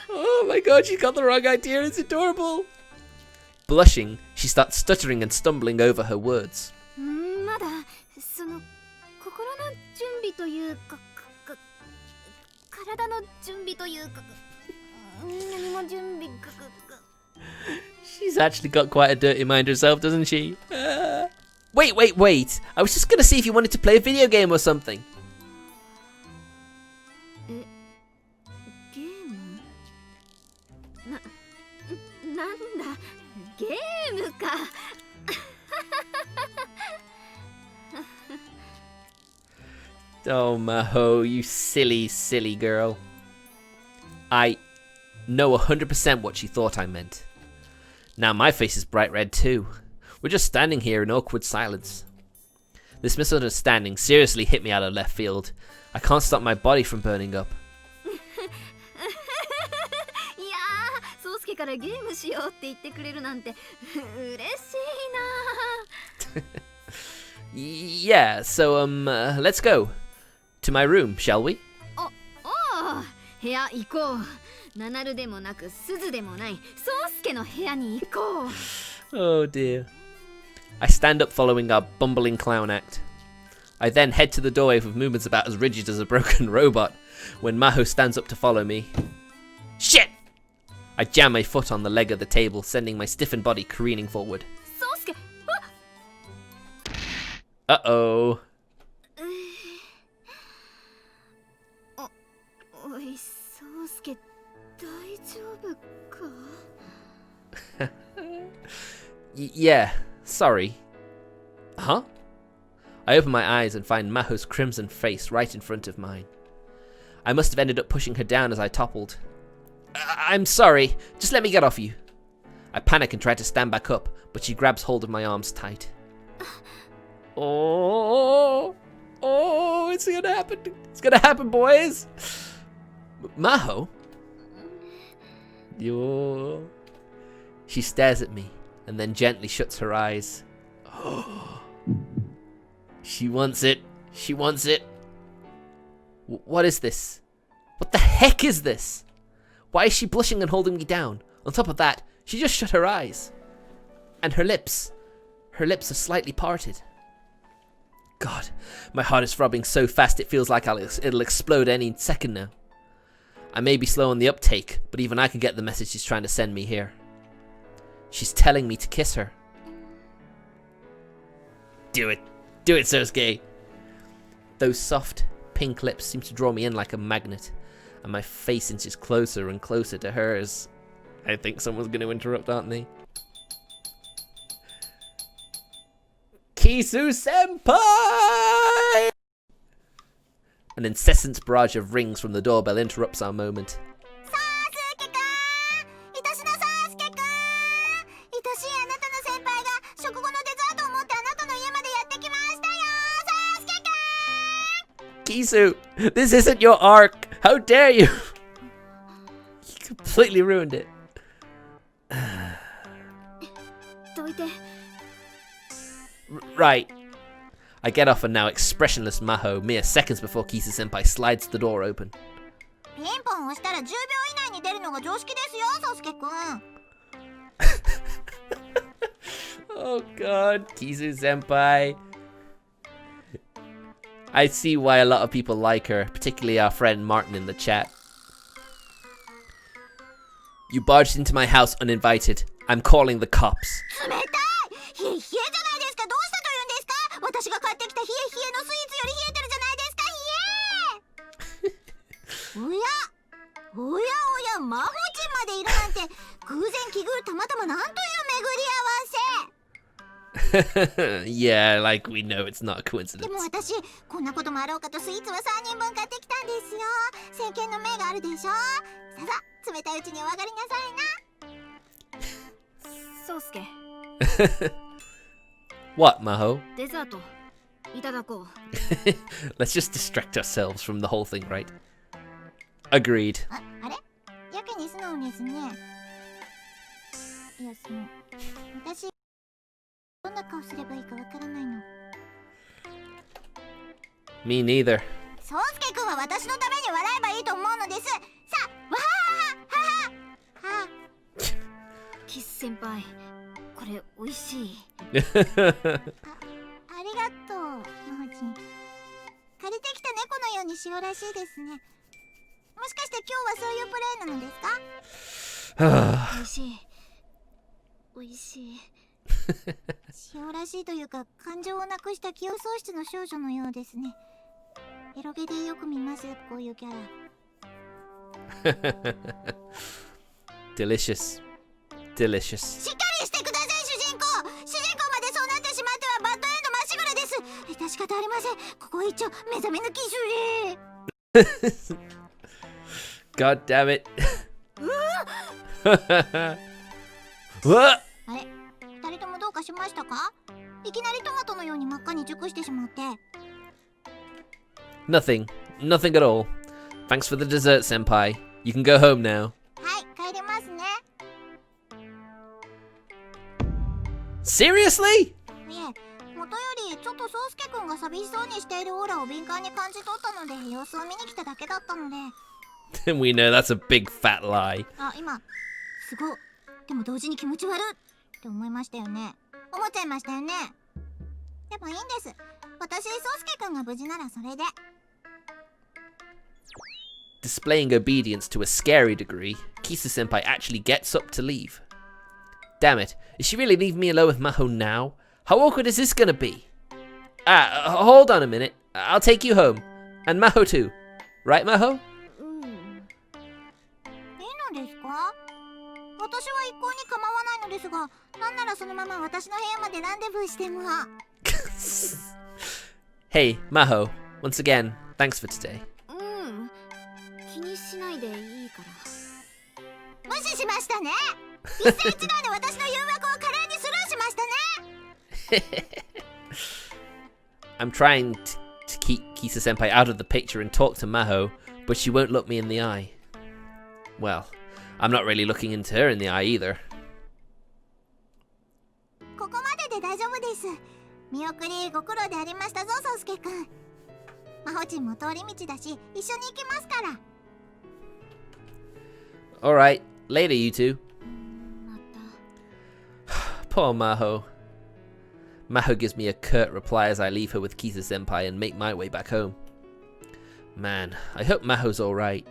Oh my god, she's got the wrong idea. It's adorable. Blushing, she starts stuttering and stumbling over her words. まだその心の準備というか、体の準備というか、何も準備か。 She's actually got quite a dirty mind herself, doesn't she? Wait. I was just gonna see if you wanted to play a video game or something. ゲーム？なんだ、ゲームか。Oh, Maho, you silly girl. I know 100% what she thought I meant. Now my face is bright red too. We're just standing here in awkward silence. This misunderstanding seriously hit me out of left field. I can't stop my body from burning up. いやー、宗介からゲームしようって言ってくれるなんて嬉しいな。Yeah, so let's go to my room, shall we? おお、部屋行こう。ナナルでもなくスズでもない宗介の部屋に行こう。 Oh dear. I stand up following our bumbling clown act. I then head to the doorway with movements about as rigid as a broken robot when Maho stands up to follow me. Shit! I jam my foot on the leg of the table, sending my stiffened body careening forward. 宗介、Uh-oh. Yeah, sorry. Huh? I open my eyes and find Maho's crimson face right in front of mine. I must have ended up pushing her down as I toppled. I'm sorry, just let me get off you. I panic and try to stand back up, but she grabs hold of my arms tight. Oh, it's gonna happen. It's gonna happen, boys. Maho? Yo. She stares at me and then gently shuts her eyes. She wants it. She wants it. What is this? What the heck is this? Why is she blushing and holding me down? On top of that, she just shut her eyes. And her lips are slightly parted. God, my heart is throbbing so fast it feels like it'll explode any second now. I may be slow on the uptake, but even I can get the message she's trying to send me here. She's telling me to kiss her. Do it. Do it, Sosuke. Those soft, pink lips seem to draw me in like a magnet, and my face inches closer and closer to hers. I think someone's going to interrupt, aren't they? Kisu-senpai! An incessant barrage of rings from the doorbell interrupts our moment. Kisu, this isn't your arc. How dare you? You completely ruined it. Right. I get off and now expressionless Maho, mere seconds before Kisu-senpai slides the door open. Oh god, Kisu-senpai. I see why a lot of people like her, particularly our friend Martin in the chat. You barged into my house uninvited. I'm calling the cops. Yeah, like we know it's not a coincidence. What, Maho? Let's just distract ourselves from the whole thing, right? Agreed. Me neither. Delicious. Delicious. God damn it. What? Nothing. Nothing at all. Thanks for the dessert, senpai. You can go home now. Seriously? We know that's a big fat lie. Displaying obedience to a scary degree, Kisu-senpai actually gets up to leave. Damn it, is she really leaving me alone with Maho now? How awkward is this gonna be? Hold on a minute. I'll take you home. And Maho too. Right, Maho? 私は一向に構わないのですが、なんならそのまま私の部屋までランデブーしても。Hey, Maho. Once again, thanks for today. 気にしないでいいから。無視しましたね。一世一代の私の誘惑を華麗にスルーしましたね。I'm trying to keep Kisa-senpai out of the picture and talk to Maho, but she won't look me in the eye. Well, I'm not really looking into her in the eye either. ここまでで大丈夫です。見送りご苦労でありましたぞ、宗介くん。魔法陣も通り道だし、一緒に行きますから。Alright, later you two. また Poor Maho. Maho gives me a curt reply as I leave her with Kisa-senpai and make my way back home. Man, I hope Maho's alright.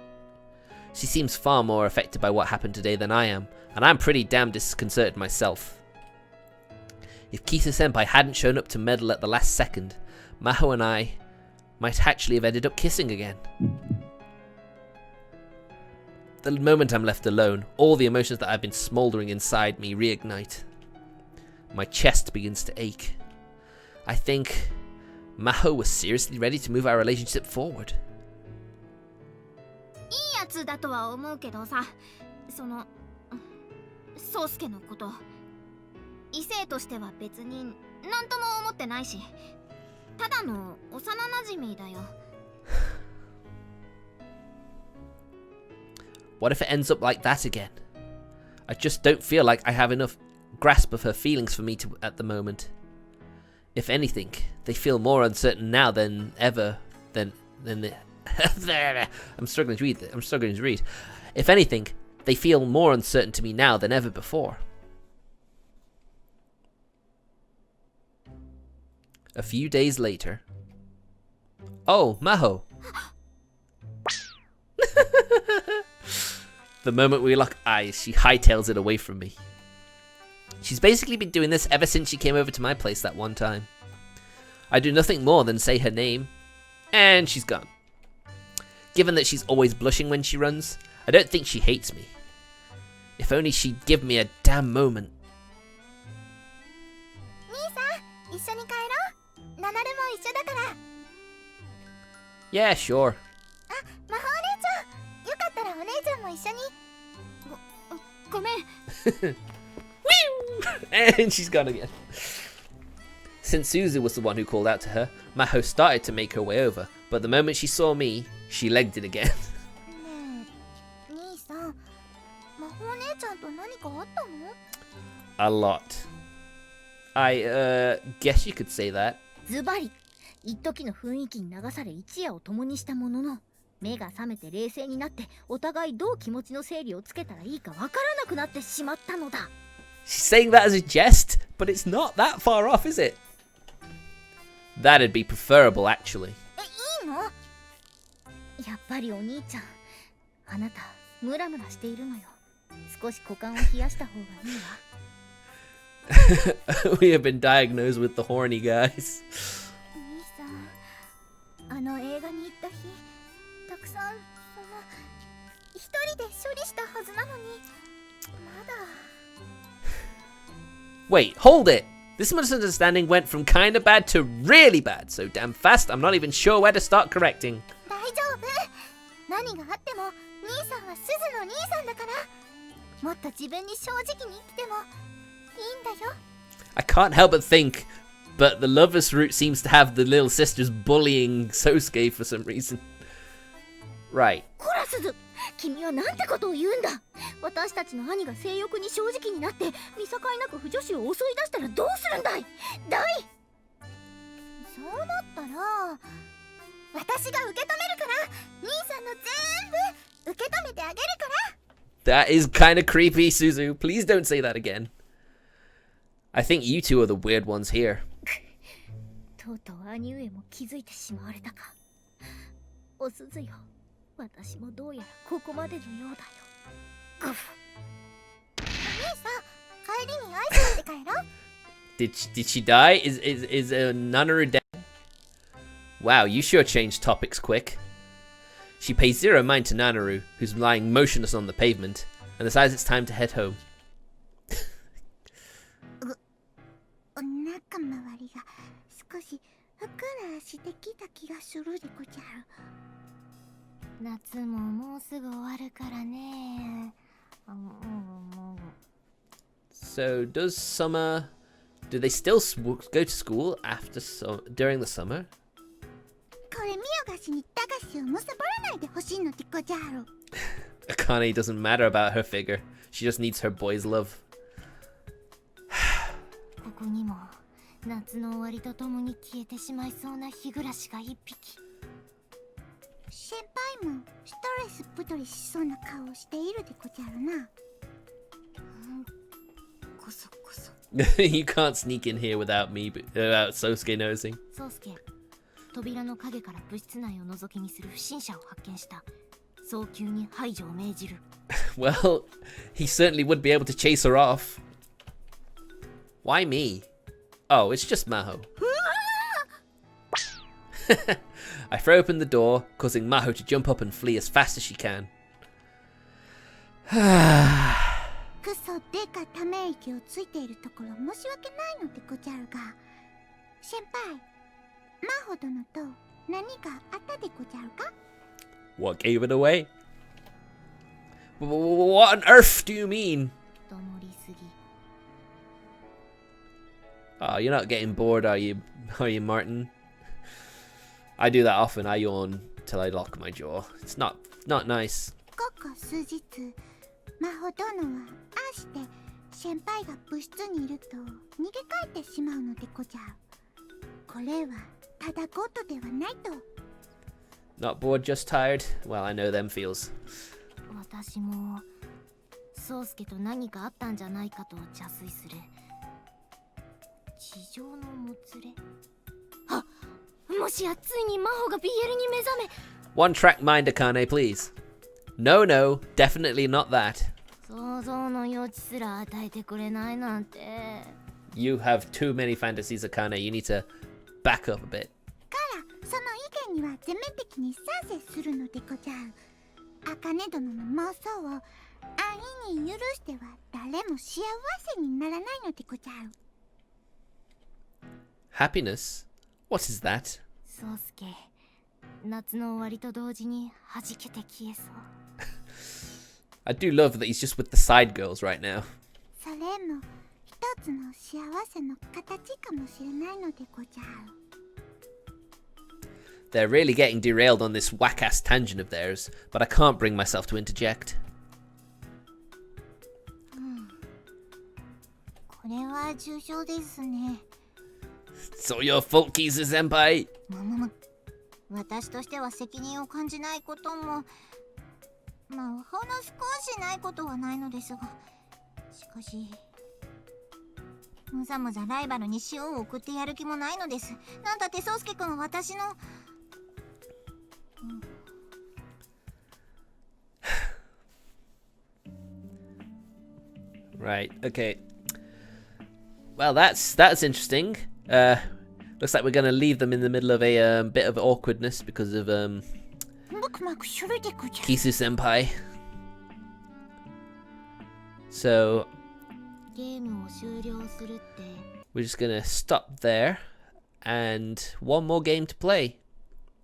She seems far more affected by what happened today than I am, and I'm pretty damn disconcerted myself. If Kisa-senpai hadn't shown up to meddle at the last second, Maho and I might actually have ended up kissing again. The moment I'm left alone, all the emotions that have been smouldering inside me reignite. My chest begins to ache. I think Maho was seriously ready to move our relationship forward. いいやつだとは思うけどさ、宗介のこと異性としては別に何とも思ってないし、ただの幼馴染だよ。What if it ends up like that again? I just don't feel like I have enough grasp of her feelings for me to at the moment. If anything, they feel more uncertain now than ever. I'm struggling to read. If anything, they feel more uncertain to me now than ever before. A few days later. Oh, Maho. The moment we lock eyes, she hightails it away from me. She's basically been doing this ever since she came over to my place that one time. I do nothing more than say her name, and she's gone. Given that she's always blushing when she runs, I don't think she hates me. If only she'd give me a damn moment. 兄さん、一緒に帰ろう。ナナルも一緒だから。Yeah, sure. あ、魔法お姉ちゃん。よかったらお姉ちゃんも一緒に。ごめん。And she's gone again. Since Suzu was the one who called out to her, Maho started to make her way over, but the moment she saw me, she legged it again. ねえ、兄さん、魔法お姉ちゃんと何かあったの？ A lot. I guess you could say that. ズバリ一時の雰囲気に流され一夜を共にしたものの、目が覚めて冷静になってお互いどう気持ちの整理をつけたらいいかわからなくなってしまったのだ。 She's saying that as a jest, but it's not that far off, is it? That'd be preferable, actually. いいの？やっぱりお兄ちゃん、あなたムラムラしているのよ。少し股間を冷やした方がいいわ。We have been diagnosed with the horny guys. 兄さん、映画に行った日、たくさん一人で処理したはずなのに、まだ。Wait, hold it! This misunderstanding went from kinda bad to really bad, so damn fast I'm not even sure where to start correcting. 大丈夫。何があっても兄さんはすずの兄さんだから。もっと自分に正直に生きてもいいんだよ。I can't help but think, but the lover's route seems to have the little sisters bullying Sosuke for some reason. Right. こらすず、君はなんてことを言うんだ。私たちの兄が性欲に正直になって見境なく不女子を襲い出したらどうするんだい。大そうだったら私が受け止めるから兄さんの全部受け止めてあげるから。 That is kinda creepy, Suzu. Please don't say that again. I think you two are the weird ones here. とうとう兄上も気づいてしまわれたか。おすずよ、私もどうやらここまでのようだよ。グフ。兄さん、帰りに挨拶して帰ろう。Did she die? Is Nanaru dead? Wow, you sure changed topics quick. She pays zero mind to Nanaru, who's lying motionless on the pavement, and decides it's time to head home. 中周りが少しふっくらしてきた気がするでごじゃる。夏ももうすぐ終わるからね。So does summer? Do they still go to school after during the summer? これミオがしに駄菓子をむさぼらないでほしいのでごじゃる。Akane doesn't matter about her figure. She just needs her boy's love. ここにも夏の終わりとともに消えてしまいそうな日暮らしが一匹。先輩もストレス太りしそうな顔をしているでごじゃるな。こそこそ。You can't sneak in here without me, without Sosuke noticing. 宗介、扉の影から部室内を覗き見する不審者を発見した。早急に排除を命じる。Well, he certainly would be able to chase her off. Why me? Oh, it's just Maho. I throw open the door, causing Maho to jump up and flee as fast as she can. クソでかため息をついているところ申し訳ないのでごじゃるが、先輩、マホ殿と何かあったでごじゃるか？ What gave it away? What on earth do you mean? ともりすぎ。Oh, you're not getting bored, are you, Martin? I do that often. I yawn till I lock my jaw. It's not nice. ここ数日、マホ殿はああして先輩が部室にいると逃げ帰ってしまうのでごじゃる。これはただごとではないと。Not bored, just tired. Well, I know them feels. 私も宗介と何かあったんじゃないかと邪推する。地上のもつれ。あ、もしやついに真帆が BL に目覚め。One track mind, Akane, please. No, definitely not that. 想像の余地すら与えてくれないなんて。You have too many fantasies, Akane. You need to back up a bit. からその意見には全面的に賛成するのでごじゃる。茜殿の妄想を安易に許しては誰も幸せにならないのでごじゃる。Happiness? What is that? 宗介、夏の終わりと同時に弾けて消えそう。I do love that he's just with the side girls right now. それも一つの幸せの形かもしれないのでごじゃる。They're really getting derailed on this whack-ass tangent of theirs, but I can't bring myself to interject. これは重症ですね。It's all your fault, Kizu senpai. 私としては責任を感じないことも、まあほんの少しないことはないのですが、しかしむざむざライバルに塩を送ってやる気もないのです。なんだって宗介くんは私のRight, okay. Well, that's interesting. Looks like we're gonna leave them in the middle of a bit of awkwardness because of Kisu senpai. So ゲームを終了するって。 we're just gonna stop there, and one more game to play.